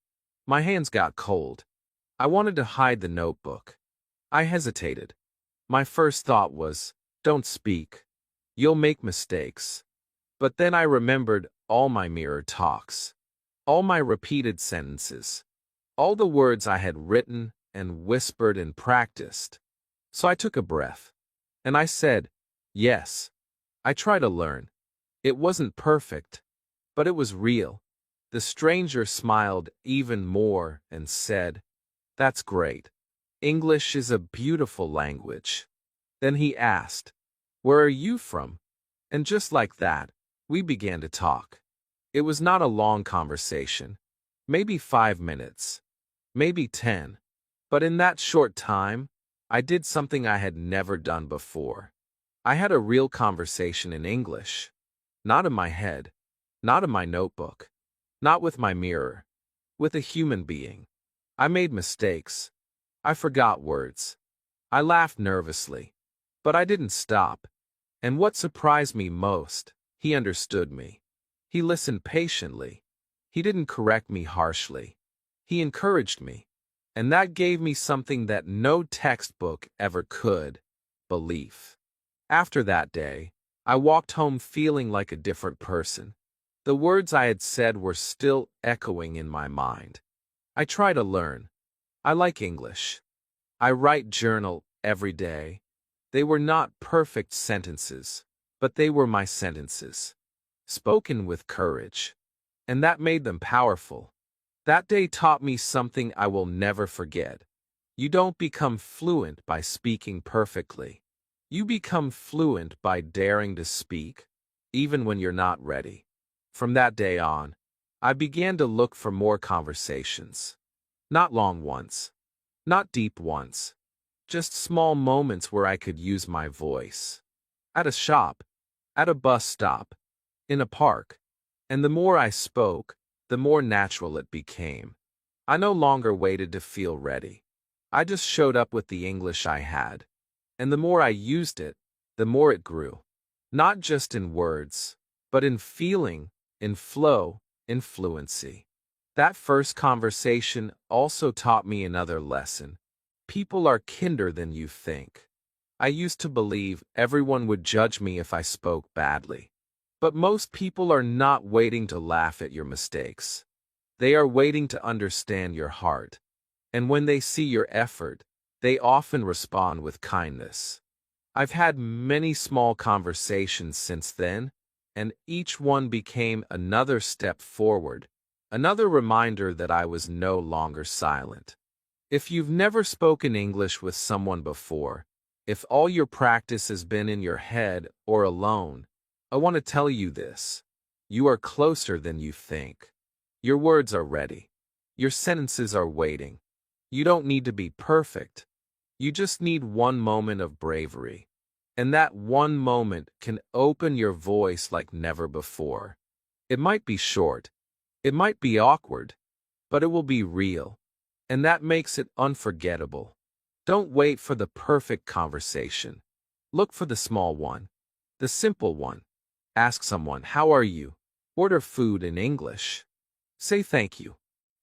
My hands got cold. I wanted to hide the notebook. I hesitated. My first thought was, don't speak. You'll make mistakes. But then I remembered all my mirror talks, all my repeated sentences, all the words I had written and whispered and practiced. So I took a breath, and I said, yes, I try to learn. It wasn't perfect, but it was real. The stranger smiled even more and said, that's great. English is a beautiful language. Then he asked, where are you from? And just like that, we began to talk. It was not a long conversation, maybe 5 minutes, maybe 10. But in that short time, I did something I had never done before. I had a real conversation in English. Not in my head, not in my notebook, not with my mirror, with a human being. I made mistakes. I forgot words. I laughed nervously. But I didn't stop. And what surprised me most, he understood me. He listened patiently. He didn't correct me harshly. He encouraged me. And that gave me something that no textbook ever could: belief. After that day, I walked home feeling like a different person. The words I had said were still echoing in my mind. I try to learn. I like English. I write journal every day. They were not perfect sentences, but they were my sentences, spoken with courage. And that made them powerful. That day taught me something I will never forget. You don't become fluent by speaking perfectly. You become fluent by daring to speak, even when you're not ready. From that day on, I began to look for more conversations. Not long ones, not deep ones, just small moments where I could use my voice. At a shop, at a bus stop, in a park. And the more I spoke, the more natural it became. I no longer waited to feel ready. I just showed up with the English I had. And the more I used it, the more it grew. Not just in words, but in feeling, in flow, in fluency. That first conversation also taught me another lesson. People are kinder than you think. I used to believe everyone would judge me if I spoke badly. But most people are not waiting to laugh at your mistakes. They are waiting to understand your heart. And when they see your effort, they often respond with kindness. I've had many small conversations since then, and each one became another step forward, another reminder that I was no longer silent. If you've never spoken English with someone before, if all your practice has been in your head or alone, I want to tell you this. You are closer than you think. Your words are ready. Your sentences are waiting. You don't need to be perfect. You just need one moment of bravery. And that one moment can open your voice like never before. It might be short, it might be awkward, but it will be real. And that makes it unforgettable. Don't wait for the perfect conversation. Look for the small one, the simple one. Ask someone, "How are you?" Order food in English. Say thank you.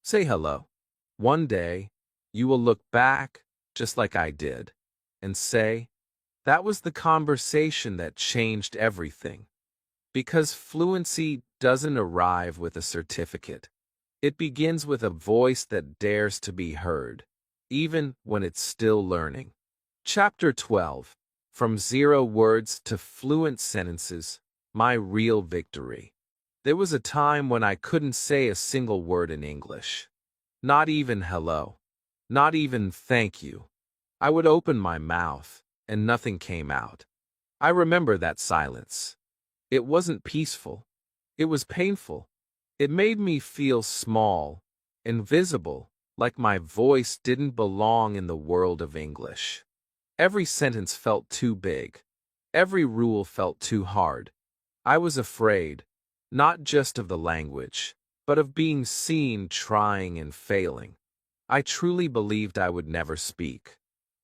Say hello. One day, you will look back, just like I did, and say, that was the conversation that changed everything. Because fluency doesn't arrive with a certificate. It begins with a voice that dares to be heard, even when it's still learning. Chapter 12. From Zero Words to Fluent Sentences, My Real Victory. There was a time when I couldn't say a single word in English. Not even hello. Not even thank you. I would open my mouth, and nothing came out. I remember that silence. It wasn't peaceful. It was painful. It made me feel small, invisible, like my voice didn't belong in the world of English. Every sentence felt too big. Every rule felt too hard. I was afraid, not just of the language, but of being seen trying and failing. I truly believed I would never speak.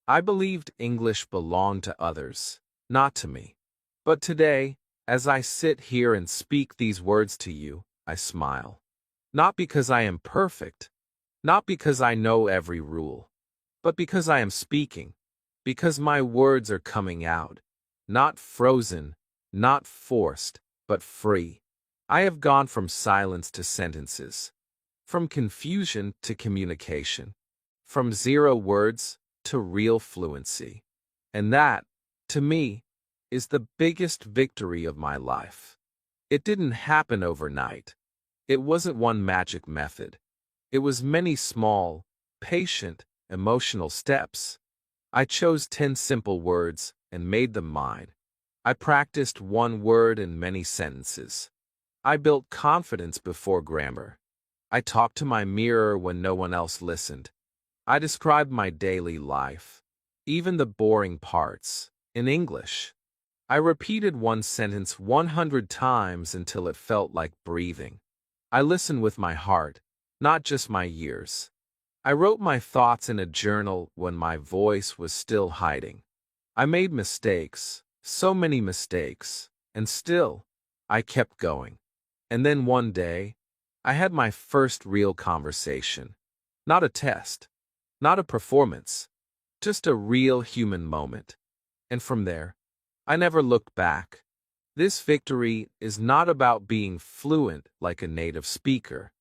I believed English belonged to others, not to me. But today, as I sit here and speak these words to you, I smile. Not because I am perfect, not because I know every rule, but because I am speaking, because my words are coming out, not frozen, not forced, but free. I have gone from silence to sentences, from confusion to communication, from zero words to real fluency. And that, to me, is the biggest victory of my life. It didn't happen overnight. It wasn't one magic method. It was many small, patient, emotional steps. I chose 10 simple words and made them mine. I practiced one word in many sentences. I built confidence before grammar. I talked to my mirror when no one else listened. I described my daily life, even the boring parts, in English. I repeated one sentence 100 times until it felt like breathing. I listened with my heart, not just my ears. I wrote my thoughts in a journal when my voice was still hiding. I made mistakes, so many mistakes, and still, I kept going. And then one day, I had my first real conversation. Not a test, not a performance, just a real human moment. And from there, I never looked back. This victory is not about being fluent like a native speaker.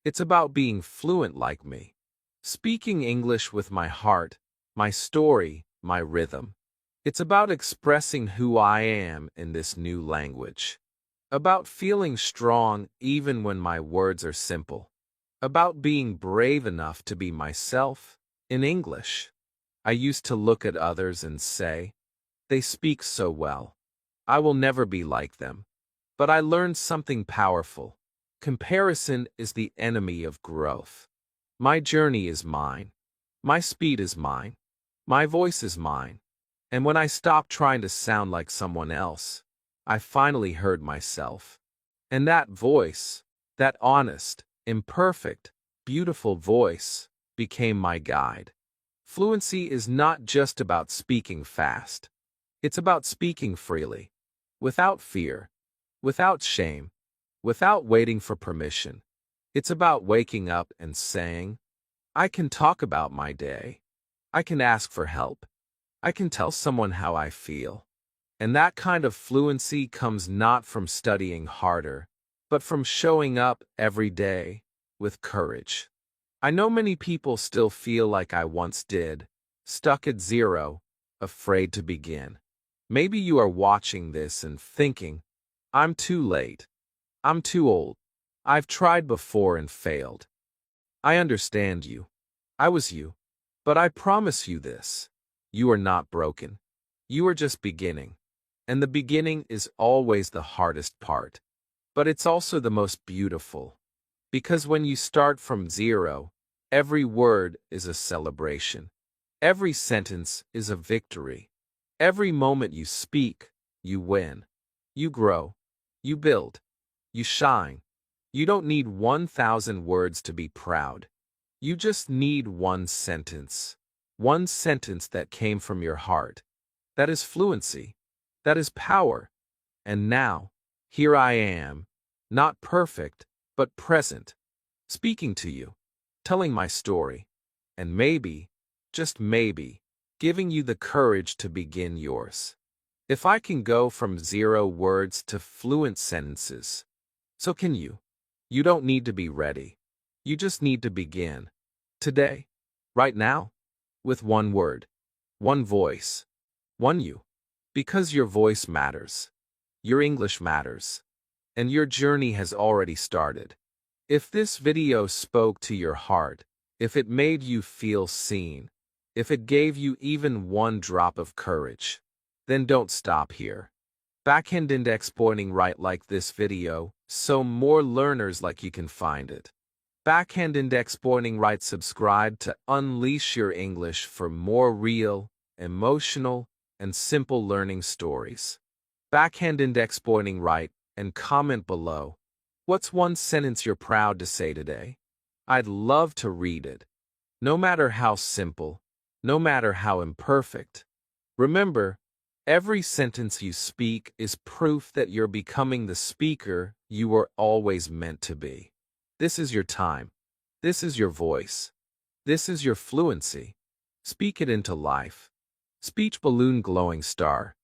It's about being fluent like me. Speaking English with my heart, my story, my rhythm. It's about expressing who I am in this new language. About feeling strong even when my words are simple. About being brave enough to be myself in English. I used to look at others and say, they speak so well. I will never be like them. But I learned something powerful. Comparison is the enemy of growth. My journey is mine. My speed is mine. My voice is mine. And when I stopped trying to sound like someone else, I finally heard myself. And that voice, that honest, imperfect, beautiful voice, became my guide. Fluency is not just about speaking fast. It's about speaking freely, without fear, without shame, without waiting for permission. It's about waking up and saying, I can talk about my day. I can ask for help. I can tell someone how I feel. And that kind of fluency comes not from studying harder, but from showing up every day with courage. I know many people still feel like I once did, stuck at zero, afraid to begin. Maybe you are watching this and thinking, I'm too late. I'm too old. I've tried before and failed. I understand you. I was you. But I promise you this. You are not broken. You are just beginning. And the beginning is always the hardest part. But it's also the most beautiful. Because when you start from zero, every word is a celebration. Every sentence is a victory. Every moment you speak, you win. You grow. You build. You shine. You don't need 1,000 words to be proud. You just need one sentence. One sentence that came from your heart. That is fluency. That is power. And now, here I am, not perfect, but present, speaking to you, telling my story, and maybe, just maybe, giving you the courage to begin yours. If I can go from 0 words to fluent sentences, so can you. You don't need to be ready. You just need to begin. Today, right now, with one word, one voice, one you. Because your voice matters. Your English matters. And your journey has already started. If this video spoke to your heart, if it made you feel seen, if it gave you even one drop of courage, then don't stop here. Backhand index pointing right like this video, so more learners like you can find it. Backhand index pointing right, subscribe to unleash your English for more real, emotional, and simple learning stories. Backhand index pointing right and comment below. What's one sentence you're proud to say today? I'd love to read it. No matter how simple, no matter how imperfect. Remember, every sentence you speak is proof that you're becoming the speaker you were always meant to be. This is your time. This is your voice. This is your fluency. Speak it into life. Speech balloon glowing star.